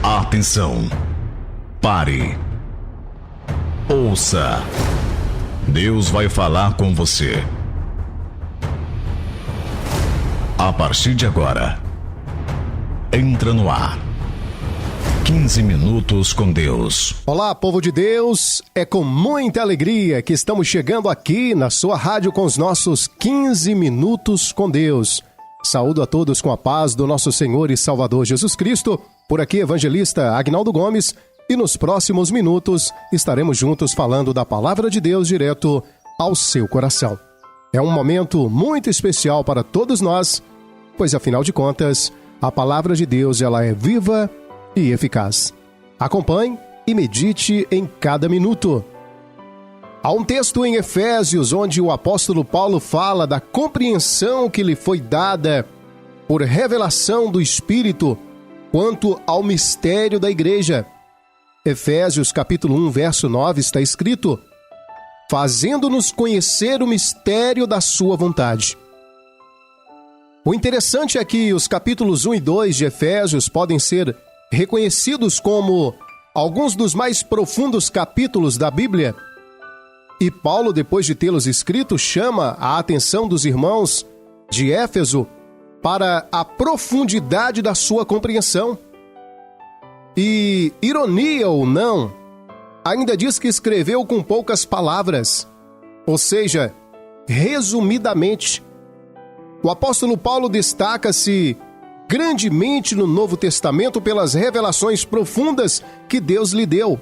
Atenção! Pare! Ouça! Deus vai falar com você. A partir de agora, entra no ar. 15 minutos com Deus. Olá, povo de Deus. É com muita alegria que estamos chegando aqui na sua rádio com os nossos 15 minutos com Deus. Saúdo a todos com a paz do nosso Senhor e Salvador Jesus Cristo. Por aqui, evangelista Agnaldo Gomes. E nos próximos minutos estaremos juntos falando da Palavra de Deus direto ao seu coração. É um momento muito especial para todos nós, pois afinal de contas, a Palavra de Deus ela é viva e eficaz. Acompanhe e medite em cada minuto. Há um texto em Efésios onde o apóstolo Paulo fala da compreensão que lhe foi dada por revelação do Espírito quanto ao mistério da igreja. Efésios capítulo 1, verso 9 está escrito: fazendo-nos conhecer o mistério da sua vontade. O interessante é que os capítulos 1 e 2 de Efésios podem ser reconhecidos como alguns dos mais profundos capítulos da Bíblia. E Paulo, depois de tê-los escrito, chama a atenção dos irmãos de Éfeso para a profundidade da sua compreensão. E, ironia ou não, ainda diz que escreveu com poucas palavras, ou seja, resumidamente. O apóstolo Paulo destaca-se grandemente no Novo Testamento pelas revelações profundas que Deus lhe deu.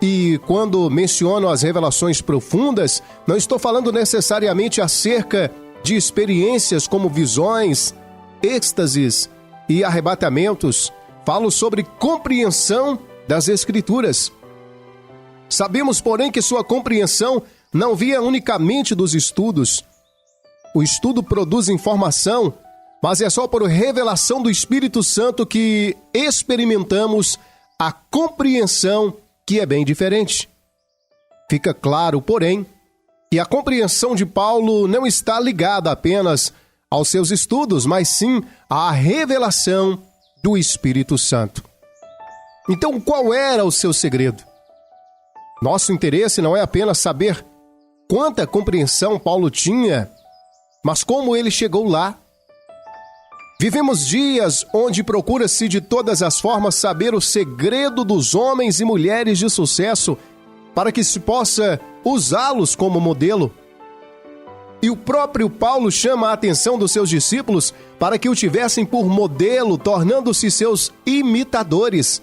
E quando menciono as revelações profundas, não estou falando necessariamente acerca de experiências como visões, êxtases e arrebatamentos. Falo sobre compreensão das Escrituras. Sabemos, porém, que sua compreensão não vinha unicamente dos estudos. O estudo produz informação, mas é só por revelação do Espírito Santo que experimentamos a compreensão que é bem diferente. Fica claro, porém, que a compreensão de Paulo não está ligada apenas aos seus estudos, mas sim à revelação do Espírito Santo. Então, qual era o seu segredo? Nosso interesse não é apenas saber quanta compreensão Paulo tinha, mas como ele chegou lá. Vivemos dias onde procura-se de todas as formas saber o segredo dos homens e mulheres de sucesso para que se possa usá-los como modelo. E o próprio Paulo chama a atenção dos seus discípulos para que o tivessem por modelo, tornando-se seus imitadores.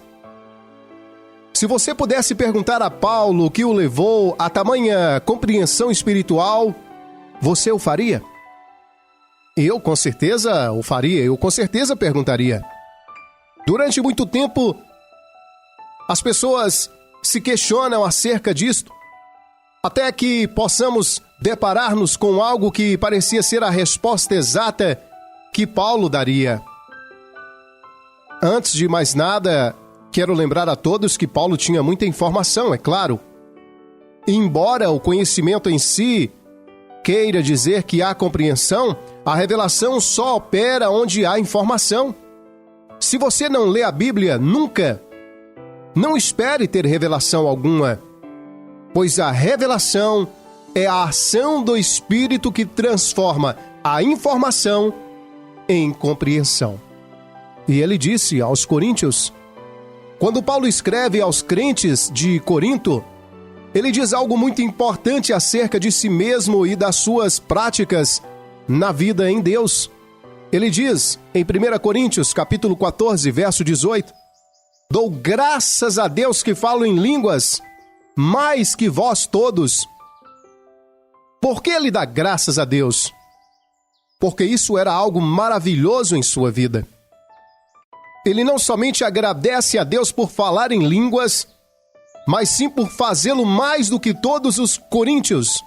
Se você pudesse perguntar a Paulo o que o levou a tamanha compreensão espiritual, você o faria? Eu com certeza o faria, eu com certeza perguntaria. Durante muito tempo, as pessoas se questionam acerca disto, até que possamos deparar-nos com algo que parecia ser a resposta exata que Paulo daria. Antes de mais nada, quero lembrar a todos que Paulo tinha muita informação, é claro. Embora o conhecimento em si queira dizer que há compreensão, a revelação só opera onde há informação. Se você não lê a Bíblia nunca, não espere ter revelação alguma, pois a revelação é a ação do Espírito que transforma a informação em compreensão. E ele disse aos coríntios, quando Paulo escreve aos crentes de Corinto, ele diz algo muito importante acerca de si mesmo e das suas práticas na vida em Deus. Ele diz, em 1 Coríntios, capítulo 14, verso 18, dou graças a Deus que falo em línguas, mais que vós todos. Por que ele dá graças a Deus? Porque isso era algo maravilhoso em sua vida. Ele não somente agradece a Deus por falar em línguas, mas sim por fazê-lo mais do que todos os coríntios.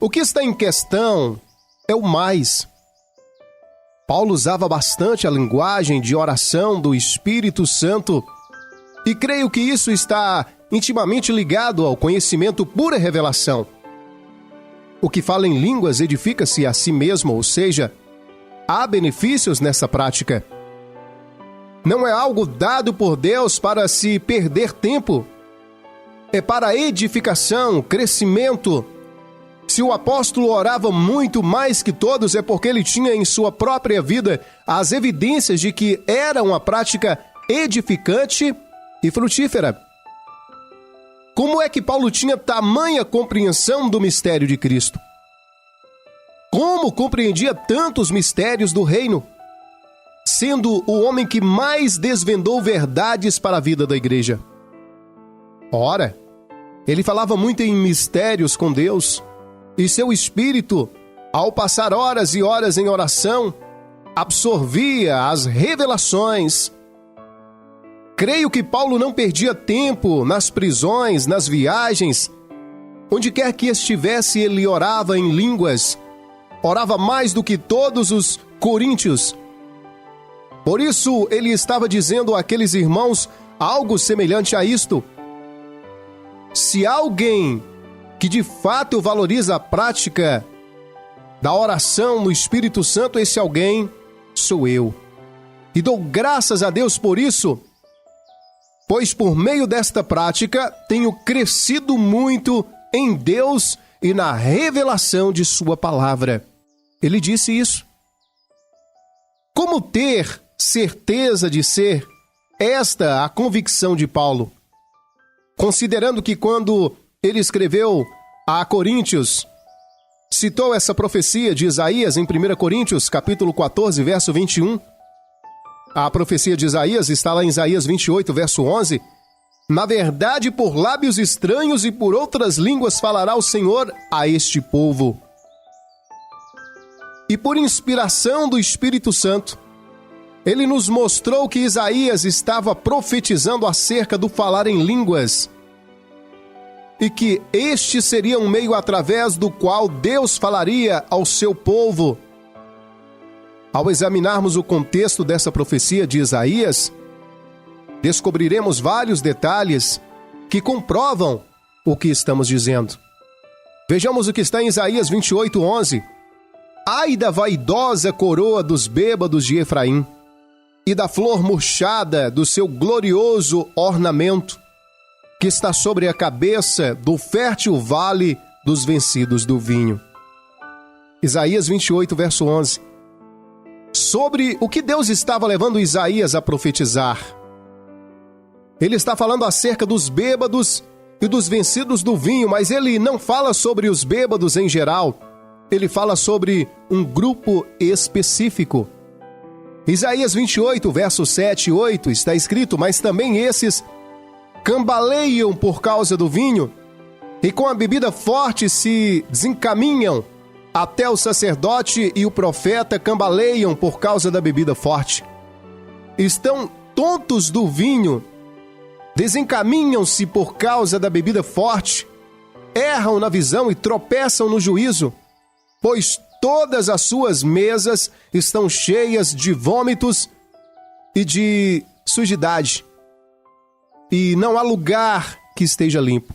O que está em questão é o mais. Paulo usava bastante a linguagem de oração do Espírito Santo e creio que isso está intimamente ligado ao conhecimento pura revelação. O que fala em línguas edifica-se a si mesmo, ou seja, há benefícios nessa prática. não é algo dado por Deus para se perder tempo. É para edificação, crescimento. Se o apóstolo orava muito mais que todos, é porque ele tinha em sua própria vida as evidências de que era uma prática edificante e frutífera. Como é que Paulo tinha tamanha compreensão do mistério de Cristo? Como compreendia tantos mistérios do reino, sendo o homem que mais desvendou verdades para a vida da igreja? Ora, ele falava muito em mistérios com Deus, e seu espírito, ao passar horas e horas em oração, absorvia as revelações. Creio que Paulo não perdia tempo nas prisões, nas viagens. Onde quer que estivesse, ele orava em línguas. Orava mais do que todos os coríntios. Por isso, ele estava dizendo àqueles irmãos algo semelhante a isto. Se alguém que de fato valoriza a prática da oração no Espírito Santo, esse alguém sou eu. E dou graças a Deus por isso, pois por meio desta prática tenho crescido muito em Deus e na revelação de sua palavra. Ele disse isso. Como ter certeza de ser esta a convicção de Paulo? Considerando que quando ele escreveu a Coríntios, citou essa profecia de Isaías em 1 Coríntios, capítulo 14, verso 21. A profecia de Isaías está lá em Isaías 28, verso 11. Na verdade, por lábios estranhos e por outras línguas falará o Senhor a este povo. E por inspiração do Espírito Santo, ele nos mostrou que Isaías estava profetizando acerca do falar em línguas e que este seria um meio através do qual Deus falaria ao seu povo. Ao examinarmos o contexto dessa profecia de Isaías, descobriremos vários detalhes que comprovam o que estamos dizendo. Vejamos o que está em Isaías 28, 11. Ai da vaidosa coroa dos bêbados de Efraim, e da flor murchada do seu glorioso ornamento, que está sobre a cabeça do fértil vale dos vencidos do vinho. Isaías 28, verso 11. Sobre o que Deus estava levando Isaías a profetizar. Ele está falando acerca dos bêbados e dos vencidos do vinho, mas ele não fala sobre os bêbados em geral. Ele fala sobre um grupo específico. Isaías 28, versos 7 e 8 está escrito: mas também esses cambaleiam por causa do vinho, e com a bebida forte se desencaminham. Até o sacerdote e o profeta cambaleiam por causa da bebida forte. Estão tontos do vinho, desencaminham-se por causa da bebida forte, erram na visão e tropeçam no juízo, pois todas as suas mesas estão cheias de vômitos e de sujidade, e não há lugar que esteja limpo.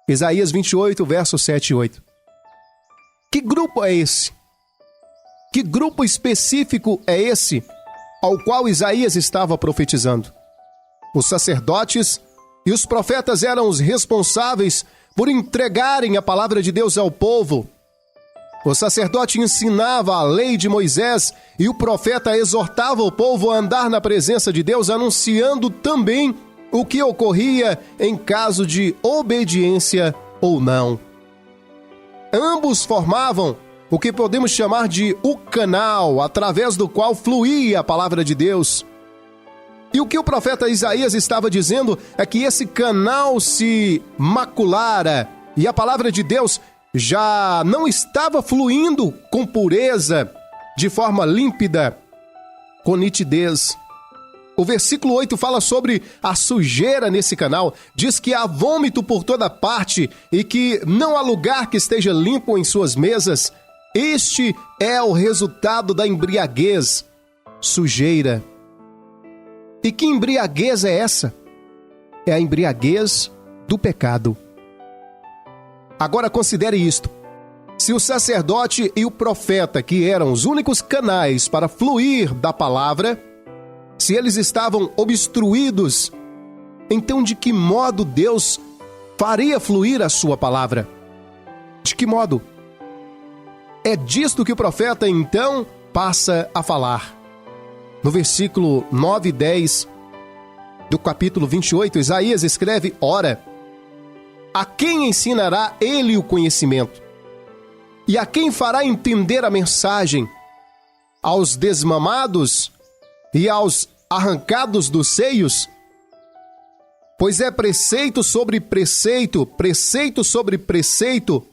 Isaías 28, versos 7 e 8. Que grupo é esse? Que grupo específico é esse ao qual Isaías estava profetizando? Os sacerdotes e os profetas eram os responsáveis por entregarem a palavra de Deus ao povo. O sacerdote ensinava a lei de Moisés e o profeta exortava o povo a andar na presença de Deus, anunciando também o que ocorria em caso de obediência ou não. Ambos formavam o que podemos chamar de o canal através do qual fluía a palavra de Deus. E o que o profeta Isaías estava dizendo é que esse canal se maculara e a palavra de Deus já não estava fluindo com pureza, de forma límpida, com nitidez. O versículo 8 fala sobre a sujeira nesse canal, diz que há vômito por toda parte e que não há lugar que esteja limpo em suas mesas. Este é o resultado da embriaguez, sujeira. E que embriaguez é essa? É a embriaguez do pecado. Agora considere isto. Se o sacerdote e o profeta, que eram os únicos canais para fluir da palavra, se eles estavam obstruídos, então de que modo Deus faria fluir a sua palavra? De que modo? É disto que o profeta então passa a falar. No versículo 9 e 10 do capítulo 28, Isaías escreve: Ora, a quem ensinará ele o conhecimento? E a quem fará entender a mensagem? Aos desmamados e aos arrancados dos seios? Pois é preceito sobre preceito, preceito sobre preceito,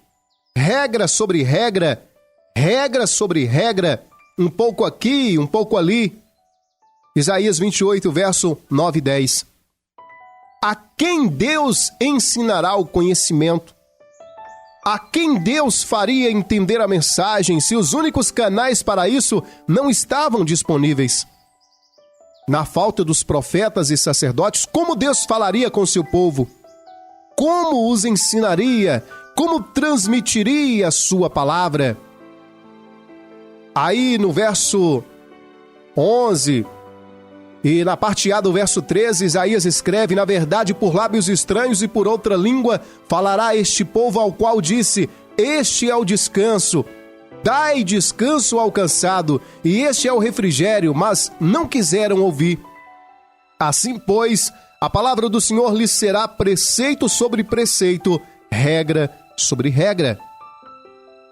regra sobre regra, regra sobre regra, um pouco aqui, um pouco ali. Isaías 28, verso 9 e 10. A quem Deus ensinará o conhecimento? A quem Deus faria entender a mensagem se os únicos canais para isso não estavam disponíveis? Na falta dos profetas e sacerdotes, como Deus falaria com seu povo? Como os ensinaria? Como transmitiria a sua palavra? Aí no verso 11 e na parte A do verso 13, Isaías escreve: Na verdade, por lábios estranhos e por outra língua falará este povo ao qual disse: Este é o descanso. Dai descanso ao cansado, e este é o refrigério, mas não quiseram ouvir. Assim, pois, a palavra do Senhor lhes será preceito sobre preceito, regra sobre regra.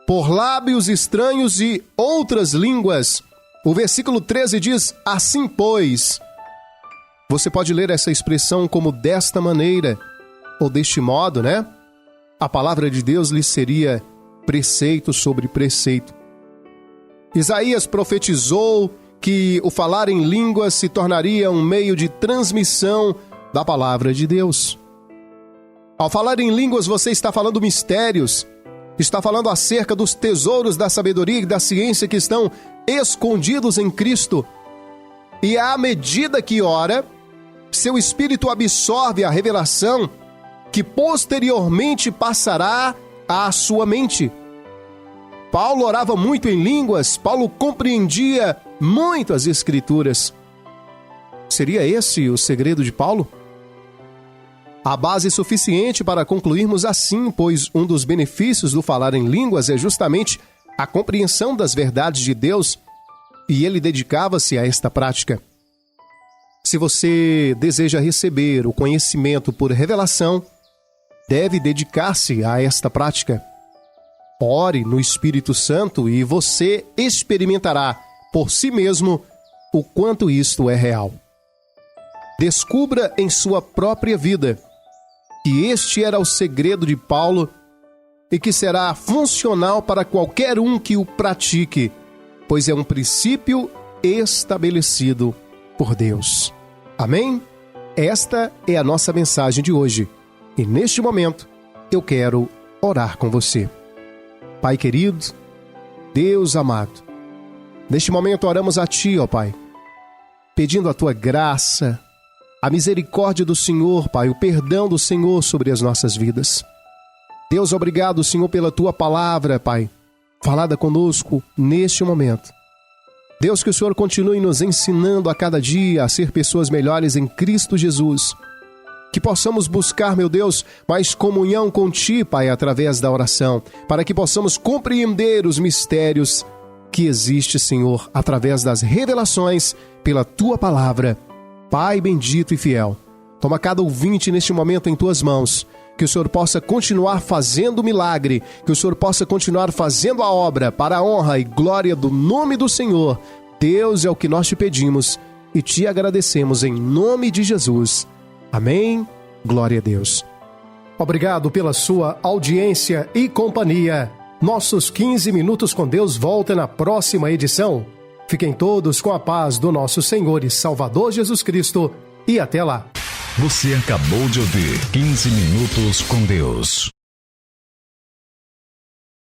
Por lábios estranhos e outras línguas. O versículo 13 diz: Assim, pois. Você pode ler essa expressão como desta maneira, ou deste modo, né? A palavra de Deus lhes seria preceito sobre preceito. Isaías profetizou que o falar em línguas se tornaria um meio de transmissão da palavra de Deus. Ao falar em línguas, você está falando mistérios, está falando acerca dos tesouros da sabedoria e da ciência que estão escondidos em Cristo. E à medida que ora, seu espírito absorve a revelação que posteriormente passará à sua mente. Paulo orava muito em línguas, Paulo compreendia muito as Escrituras. Seria esse o segredo de Paulo? A base suficiente para concluirmos assim, pois um dos benefícios do falar em línguas é justamente a compreensão das verdades de Deus, e ele dedicava-se a esta prática. Se você deseja receber o conhecimento por revelação, deve dedicar-se a esta prática. Ore no Espírito Santo e você experimentará por si mesmo o quanto isto é real. Descubra em sua própria vida que este era o segredo de Paulo e que será funcional para qualquer um que o pratique, pois é um princípio estabelecido por Deus. Amém? Esta é a nossa mensagem de hoje. E neste momento, eu quero orar com você. Pai querido, Deus amado, neste momento oramos a Ti, ó Pai, pedindo a Tua graça, a misericórdia do Senhor, Pai, o perdão do Senhor sobre as nossas vidas. Deus, obrigado, Senhor, pela Tua palavra, Pai, falada conosco neste momento. Deus, que o Senhor continue nos ensinando a cada dia a ser pessoas melhores em Cristo Jesus. Que possamos buscar, meu Deus, mais comunhão com Ti, Pai, através da oração, para que possamos compreender os mistérios que existem, Senhor, através das revelações pela Tua palavra. Pai bendito e fiel, toma cada ouvinte neste momento em Tuas mãos, que o Senhor possa continuar fazendo o milagre, que o Senhor possa continuar fazendo a obra para a honra e glória do nome do Senhor. Deus, é o que nós Te pedimos e Te agradecemos em nome de Jesus. Amém. Glória a Deus. Obrigado pela sua audiência e companhia. Nossos 15 minutos com Deus volta na próxima edição. Fiquem todos com a paz do nosso Senhor e Salvador Jesus Cristo e até lá. Você acabou de ouvir 15 minutos com Deus.